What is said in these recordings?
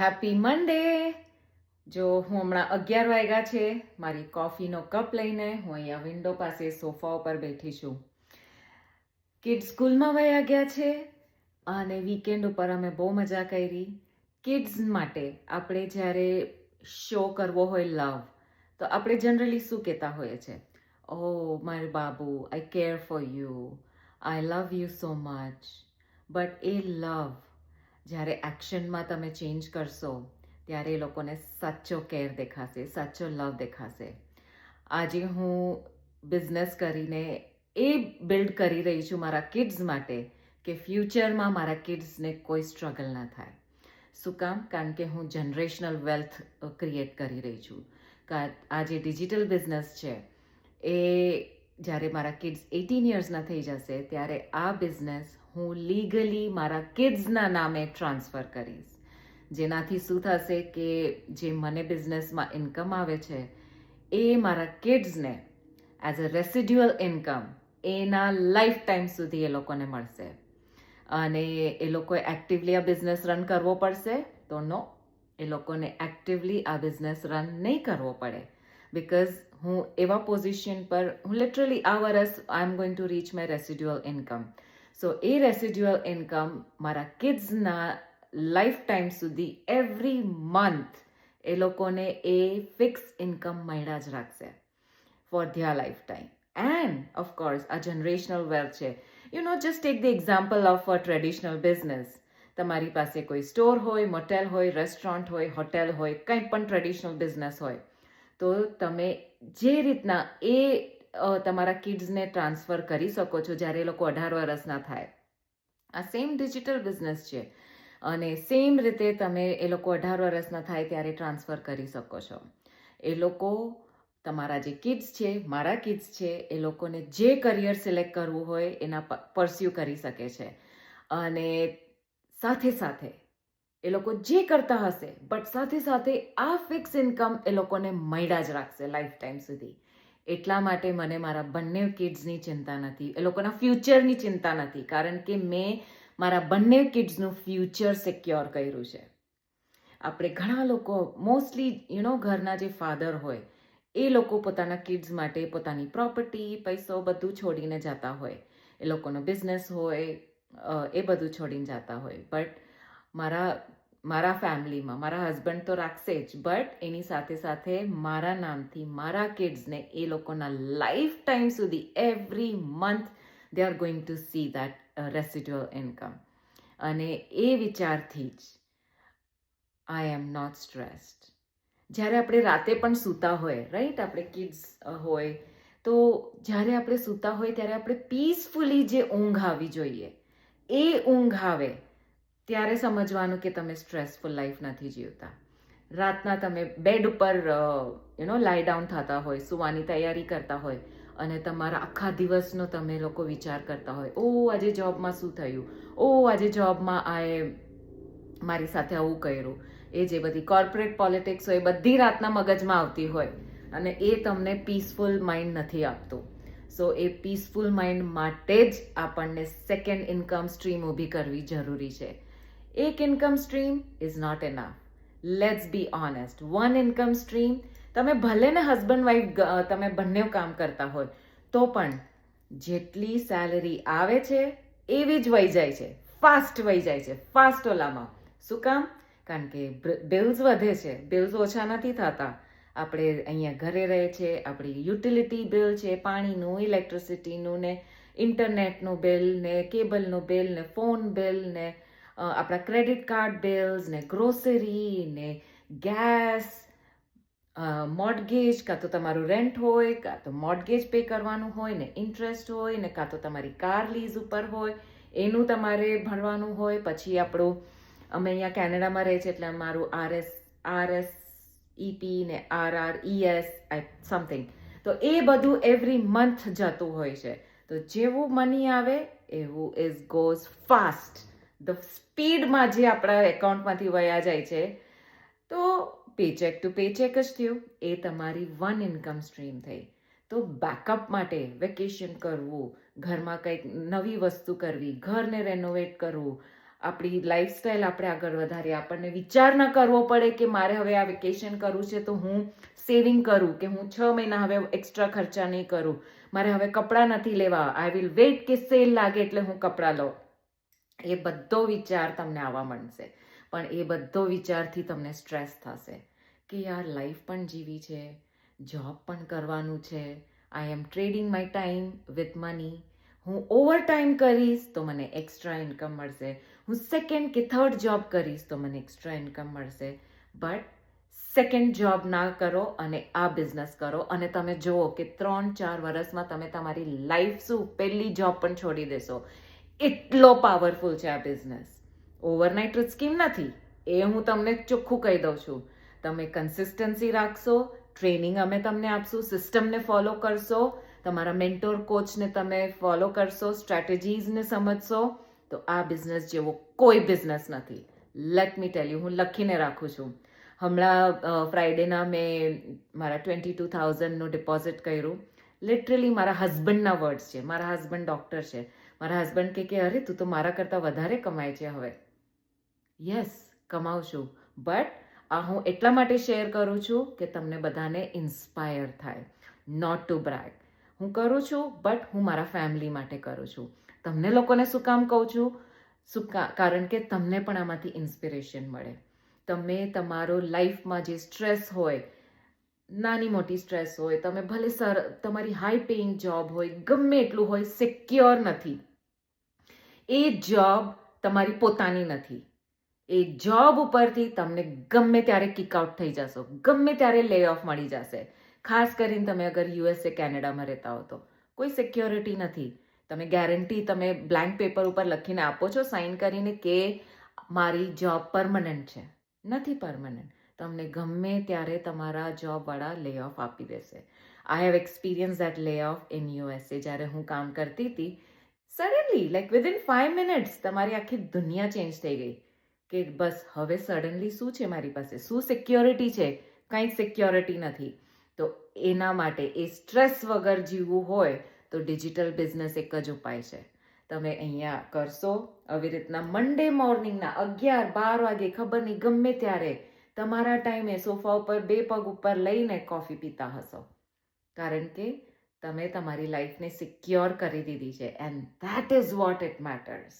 Happy Monday. જો હું હમણાં 11 વાગ્યા છે, મારી કોફીનો કપ લઈને હું અહીંયા વિન્ડો પાસે સોફા ઉપર બેઠી છું. કિડ્સ સ્કૂલમાં વયા ગયા છે અને વીકેન્ડ ઉપર અમે બહુ મજા કરી. કિડ્સ માટે આપણે જ્યારે શો કરવો હોય લવ, તો આપણે જનરલી શું કહેતા હોઈએ છે? ઓ મારું બાબુ, I care for you, I love you so much. But એ લવ જ્યારે એક્શનમાં તમે ચેન્જ કરશો ત્યારે એ લોકોને સાચો કેર દેખાશે, સાચો લવ દેખાશે. આજે હું બિઝનેસ કરીને એ બિલ્ડ કરી રહી છું મારા કિડ્સ માટે કે ફ્યુચરમાં મારા કિડ્સને કોઈ સ્ટ્રગલ ના થાય. શું કામ? કારણ કે હું જનરેશનલ વેલ્થ ક્રિએટ કરી રહી છું. આ જે ડિજિટલ બિઝનેસ છે એ જ્યારે મારા કિડ્સ 18 યર્સના થઈ જશે ત્યારે આ બિઝનેસ હું લીગલી મારા કિડ્સના નામે ટ્રાન્સફર કરીશ. જેનાથી શું થશે કે જે મને બિઝનેસમાં ઇન્કમ આવે છે એ મારા કિડ્સને એઝ અ રેસિડ્યુઅલ ઇન્કમ એના લાઈફ ટાઈમ સુધી એ લોકોને મળશે. અને એ લોકોએ એક્ટિવલી આ બિઝનેસ રન કરવો પડશે તો નો, એ લોકોને એક્ટિવલી આ બિઝનેસ રન નહીં કરવો પડે. બિકોઝ હું એવા પોઝિશન પર, હું લિટરલી આ વર્ષ I am going to reach my residual income. So એ રેસિડ્યુઅલ ઇન્કમ મારા કિડ્સના લાઈફ ટાઈમ સુધી એવરી મંથ એ લોકોને એ ફિક્સ ઇન્કમ મળ્યા જ રાખશે for their life time. And of course આ જનરેશનલ વેલ્થ છે. You know, just take the example of a traditional business. તમારી પાસે કોઈ સ્ટોર હોય, મોટેલ હોય, રેસ્ટોરન્ટ હોય, હોટેલ હોય, કંઈ પણ ટ્રેડિશનલ બિઝનેસ હોય, તો તમે જે રીતના એ તમારા કિડ્સને ટ્રાન્સફર કરી શકો છો જ્યારે એ લોકો 18 વર્ષના થાય, આ સેમ ડિજિટલ બિઝનેસ છે. અને સેમ રીતે તમે એ લોકો 18 વર્ષના થાય ત્યારે ટ્રાન્સફર કરી શકો છો. એ લોકો, તમારા જે કિડ્સ છે, મારા કિડ્સ છે, એ લોકોને જે કરિયર સિલેક્ટ કરવું હોય એના પરસ્યુ કરી શકે છે. અને સાથે સાથે એ લોકો જે કરતા હશે બટ સાથે સાથે આ ફિક્સ ઇન્કમ એ લોકોને મળ્યા જ રાખશે લાઈફ ટાઈમ સુધી. એટલા માટે મને મારા બંને કિડ્સની ચિંતા નથી, એ લોકોના ફ્યુચરની ચિંતા નથી, કારણ કે મેં મારા બંને કિડ્સનું ફ્યુચર સિક્યોર કર્યું છે. આપણે ઘણા લોકો મોસ્ટલી ઘરના જે ફાધર હોય એ લોકો પોતાના કિડ્સ માટે પોતાની પ્રોપર્ટી, પૈસો બધું છોડીને જતા હોય. એ લોકોનો બિઝનેસ હોય, એ બધું છોડીને જતા હોય. બટ મારા ફેમિલીમાં મારા હસબન્ડ તો રાખશે જ, બટ એની સાથે સાથે મારા નામથી મારા કિડ્સને એ લોકોના લાઈફ ટાઈમ સુધી every month they are going to see that residual income. અને એ વિચારથી જ આઈ એમ નોટ સ્ટ્રેસ્ડ. જ્યારે આપણે રાતે પણ સૂતા હોય, રાઈટ, આપણે કિડ્સ હોય તો જ્યારે આપણે સૂતા હોય ત્યારે આપણે પીસફુલી જે ઊંઘ આવી જોઈએ એ ઊંઘ આવે ત્યારે સમજવાનું કે તમે સ્ટ્રેસફુલ લાઈફ નથી જીવતા. રાતના તમે બેડ ઉપર લાઈ ડાઉન થતા હોય, સુવાની તૈયારી કરતા હોય અને તમારા આખા દિવસનો તમે લોકો વિચાર કરતા હોય, ઓ આજે જોબમાં શું થયું, ઓ આજે જોબમાં મારી સાથે આવું કર્યું. એ જે બધી કોર્પોરેટ પોલિટિક્સ હોય એ બધી રાતના મગજમાં આવતી હોય અને એ તમને પીસફુલ માઇન્ડ નથી આપતું. સો એ પીસફુલ માઇન્ડ માટે જ આપણને સેકન્ડ ઇન્કમ સ્ટ્રીમ ઊભી કરવી જરૂરી છે. એક income stream is not enough. Let's be honest. One income stream, તમે ભલે ને હસબન્ડ વાઈફ તમે બંને કામ કરતા હોય તો પણ જેટલી સેલરી આવે છે એવી જ વહી જાય છે, ફાસ્ટ વહી જાય છે, ફાસ્ટ ઓલામાં. શું કામ? કારણ કે બિલ્સ વધે છે, બિલ્સ ઓછા નથી થતા. આપણે અહીંયા ઘરે રહે છે, આપણી યુટિલિટી બિલ છે, પાણીનું, ઇલેક્ટ્રિસિટીનું ને ઇન્ટરનેટનું બિલ ને કેબલનું બિલ ને ફોન બિલ ને આપણા ક્રેડિટ કાર્ડ બિલ્સ ને ગ્રોસરી ને ગેસ, મોર્ટગેજ, કાં તો તમારું રેન્ટ હોય, કાં તો મોર્ટગેજ પે કરવાનું હોય ને ઇન્ટરેસ્ટ હોય ને કાં તો તમારી કાર લીઝ ઉપર હોય એનું તમારે ભરવાનું હોય. પછી આપણું, અમે અહીંયા કેનેડામાં રહે છે એટલે અમારું RSEP ને RRES સમથિંગ, તો એ બધું એવરી મંથ જતું હોય છે. તો જેવું મની આવે એવું ઇઝ ગોઝ ફાસ્ટ. ધ સ્પીડમાં જે આપણા એકાઉન્ટમાંથી વયા જાય છે, તો પેચેક ટુ પેચેક જ થયું. એ તમારી વન ઇન્કમ સ્ટ્રીમ થઈ. તો બેકઅપ માટે વેકેશન કરવું, ઘરમાં કંઈક નવી વસ્તુ કરવી, ઘરને રેનોવેટ કરવું, આપણી લાઈફસ્ટાઈલ આપણે આગળ વધારીએ. આપણને વિચાર ન કરવો પડે કે મારે હવે આ વેકેશન કરવું છે તો હું સેવિંગ કરું, કે હું 6 મહિના હવે એક્સ્ટ્રા ખર્ચા નહીં કરું, મારે હવે કપડાં નથી લેવા, આઈ વિલ વેઇટ કે સેલ લાગે એટલે હું કપડાં લઉં. એ બધો વિચાર તમને આવવા માંડશે, પણ એ બધો વિચારથી તમને સ્ટ્રેસ થશે કે યાર લાઈફ પણ જીવી છે, જોબ પણ કરવાનું છે, I am trading my time with money, હું ઓવર ટાઈમ કરીશ તો મને એક્સ્ટ્રા ઇન્કમ મળશે, હું સેકન્ડ કે થર્ડ જોબ કરીશ તો મને એક્સ્ટ્રા ઇન્કમ મળશે. બટ સેકન્ડ જોબ ના કરો અને આ બિઝનેસ કરો, અને તમે જુઓ કે 3-4 વર્ષમાં તમે તમારી લાઈફ શું પહેલી જોબ પણ છોડી દેશો. એટલો પાવરફુલ છે આ બિઝનેસ. ઓવરનાઇટ રિચ સ્કીમ નથી, એ હું તમને ચોખ્ખું કહી દઉં છું. તમે કન્સિસ્ટન્સી રાખશો, ટ્રેનિંગ અમે તમને આપશું, સિસ્ટમને ફોલો કરશો, તમારા મેન્ટોર કોચને તમે ફોલો કરશો, સ્ટ્રેટેજીઝને સમજશો, તો આ બિઝનેસ જેવો કોઈ બિઝનેસ નથી. લેટ મી ટેલ યુ, હું લખીને રાખું છું. હમણાં ફ્રાઈડેના મેં મારા 22,000નું ડિપોઝિટ કર્યું. લિટરલી મારા હસબન્ડના વર્ડ્સ છે. મારા હસબન્ડ ડૉક્ટર છે. મારા હસબન્ડ કે અરે તું તો મારા કરતાં વધારે કમાય છે હવે. યસ, કમાઉં છું, બટ આ હું એટલા માટે શેર કરું છું કે તમને બધાને ઇન્સ્પાયર થાય, નોટ ટુ બ્રેગ. હું કરું છું બટ હું મારા ફેમિલી માટે કરું છું. તમને લોકોને શું કામ કહું છું? કારણ કે તમને પણ આમાંથી ઇન્સ્પિરેશન મળે. તમે તમારો લાઈફમાં જે સ્ટ્રેસ હોય, નાની મોટી સ્ટ્રેસ હોય, તમે ભલે તમારી હાઈ પેઇંગ જોબ હોય, ગમે એટલું હોય, સિક્યોર નથી. એ જોબ તમારી પોતાની નથી. એ જોબ ઉપરથી તમને ગમે ત્યારે કિકઆઉટ થઈ જશો, ગમે ત્યારે લે ઓફ મળી જશે. ખાસ કરીને તમે અગર યુએસએ કેનેડામાં રહેતા હો તો કોઈ સિક્યોરિટી નથી. તમે ગેરંટી તમે બ્લેન્ક પેપર ઉપર લખીને આપો છો સાઇન કરીને કે મારી જોબ પરમનન્ટ છે. નથી પરમનન્ટ. તમને ગમે ત્યારે તમારા જોબવાળા લે ઓફ આપી દેશે. આઈ હેવ એક્સપિરિયન્સ દેટ લે ઓફ ઇન યુએસએ. જ્યારે હું કામ કરતી હતી, સડનલી લાઈક વિધિન 5 મિનિટ્સ તમારી આખી દુનિયા ચેન્જ થઈ ગઈ કે બસ હવે સડનલી શું છે મારી પાસે, શું સિક્યોરિટી છે? કંઈ જ સિક્યોરિટી નથી. તો એના માટે એ સ્ટ્રેસ વગર જીવવું હોય તો ડિજિટલ બિઝનેસ એક જ ઉપાય છે. તમે અહીંયા કરશો આવી રીતના મંડે મોર્નિંગના 11-12 વાગે, ખબર નહીં ગમે ત્યારે તમારા ટાઈમે સોફા ઉપર 2 પગ ઉપર લઈને કોફી પીતા હશો, કારણ કે તમે તમારી લાઈફને સિક્યોર કરી દીધી છે. And that is what it matters.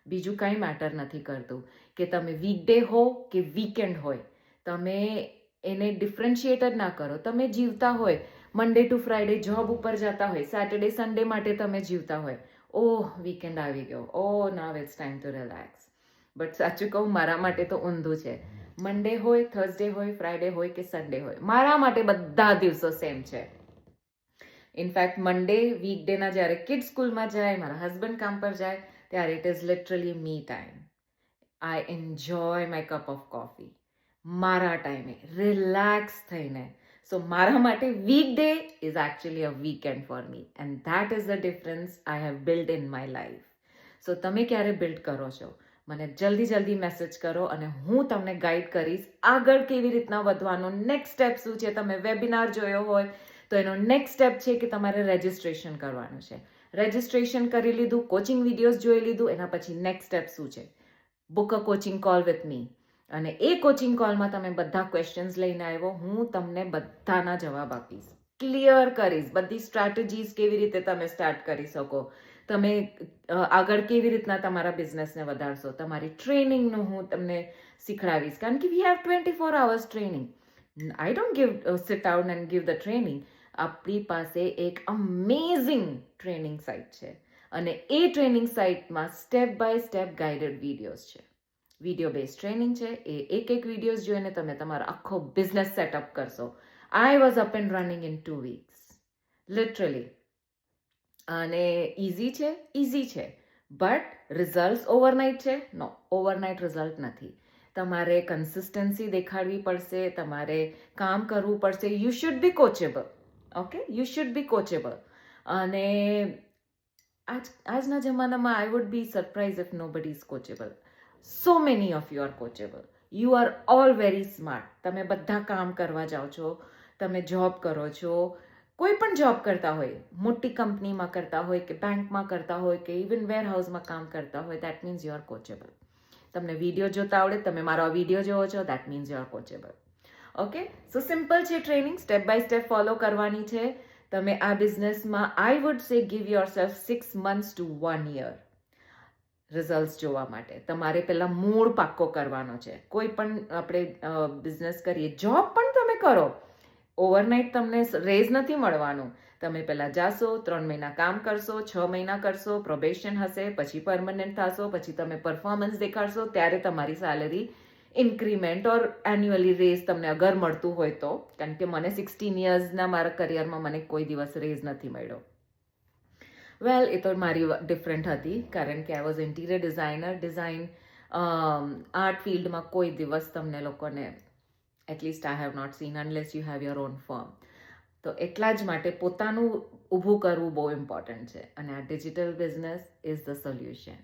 બીજું કંઈ મેટર નથી કરતું કે તમે વીકડે હો કે વીકેન્ડ હોય, તમે એને ડિફરન્શિએટ જ ના કરો. તમે જીવતા હોય મંડે ટુ ફ્રાઈડે જોબ ઉપર જતા હોય, સેટરડે સન્ડે માટે તમે જીવતા હોય, ઓહ વીકેન્ડ આવી ગયો, oh now it's time to relax. But સાચું કહું, મારા માટે તો ઊંધું છે. મંડે હોય, થર્સડે હોય, ફ્રાઈડે હોય કે સન્ડે હોય, મારા માટે બધા દિવસો સેમ છે. ઇનફેક્ટ મંડે વીકડેના જ્યારે કિડ સ્કૂલમાં જાય, મારા હસબન્ડ કામ પર જાય, ત્યારે it is literally me time. I enjoy my cup of coffee મારા ટાઈમે, રિલેક્સ થઈને. સો મારા માટે weekday is actually a weekend for me, and that is the difference I have build in my life. So તમે ક્યારે build કરો છો? મને જલ્દી મેસેજ કરો અને હું તમને ગાઈડ કરીશ આગળ કેવી રીતના વધવાનો. નેક્સ્ટ સ્ટેપ શું છે? તમે વેબિનાર જોયો હોય તો એનો નેક્સ્ટ સ્ટેપ છે કે તમારે રજિસ્ટ્રેશન કરવાનું છે. રજિસ્ટ્રેશન કરી લીધું, કોચિંગ વિડીયોઝ જોઈ લીધું, એના પછી નેક્સ્ટ સ્ટેપ શું છે? Book a coaching call with me. અને એ કોચિંગ કોલમાં તમે બધા ક્વેશ્ચન્સ લઈને આવ્યો, હું તમને બધાના જવાબ આપીશ, ક્લિયર કરીશ. બધી સ્ટ્રેટેજીસ કેવી રીતે તમે સ્ટાર્ટ કરી શકો, તમે આગળ કેવી રીતના તમારા બિઝનેસને વધારશો, તમારી ટ્રેનિંગનું હું તમને શીખડાવીશ. કારણ કે we have 24 hours training. I don't sit down and give the training. આપણી પાસે એક અમેઝિંગ ટ્રેનિંગ સાઇટ છે, અને એ ટ્રેનિંગ સાઇટમાં step by step guided videos છે. વિડીયો બેઝ ટ્રેનિંગ છે. એ એક વિડીયોઝ જોઈને તમે તમારો આખો બિઝનેસ સેટઅપ કરશો. I was up and running in 2 weeks, literally. અને ઇઝી છે, બટ રિઝલ્ટ ઓવરનાઇટ છે? નો, ઓવરનાઇટ રિઝલ્ટ નથી. તમારે કન્સિસ્ટન્સી દેખાડવી પડશે, તમારે કામ કરવું પડશે. You should be coachable. Okay, you should be coachable. અને આજના જમાનામાં I would be surprise if nobody is coachable. So many of you are coachable. You are all very smart. તમે બધા કામ કરવા જાઓ છો, તમે જોબ કરો છો, કોઈ પણ જોબ કરતા હોય, મોટી કંપનીમાં કરતા હોય કે બેંકમાં કરતા હોય કે ઇવન વેરહાઉસમાં કામ કરતા હોય, દેટ મીન્સ યુ આર કોચેબલ. તમને વિડીયો જોતા આવડે, તમે મારો આ વિડીયો જોવો છો, that means you are coachable. Okay, so simple છે training, step by step follow કરવાની છે. તમે આ બિઝનેસમાં I would say give yourself 6 months to 1 year result જોવા માટે. તમારે પહેલાં મૂળ પાક્કો કરવાનો છે. કોઈ પણ આપણે બિઝનેસ કરીએ, જોબ પણ તમે કરો, ઓવરનાઇટ તમને રેઝ નથી મળવાનું. તમે પહેલાં જાશો, 3 મહિના કામ કરશો, 6 મહિના કરશો, પ્રોબેશન હશે, પછી પરમનન્ટ થશો, પછી તમે પરફોર્મન્સ દેખાડશો, ત્યારે તમારી સેલરી ઇન્ક્રીમેન્ટ ઓર એન્યુઅલી રેઝ તમને અગર મળતું હોય તો. કારણ કે મને 16 yearsના મારા કરિયરમાં મને કોઈ દિવસ રેઝ નથી મળ્યો. વેલ, એ તો મારી ડિફરન્ટ હતી, કારણ કે I was interior design art ફિલ્ડમાં કોઈ દિવસ તમને લોકોને at least I have not seen unless you have your own firm. તો એટલા જ માટે પોતાનું ઊભું કરવું બહુ ઇમ્પોર્ટન્ટ છે, અને આ digital business is the solution.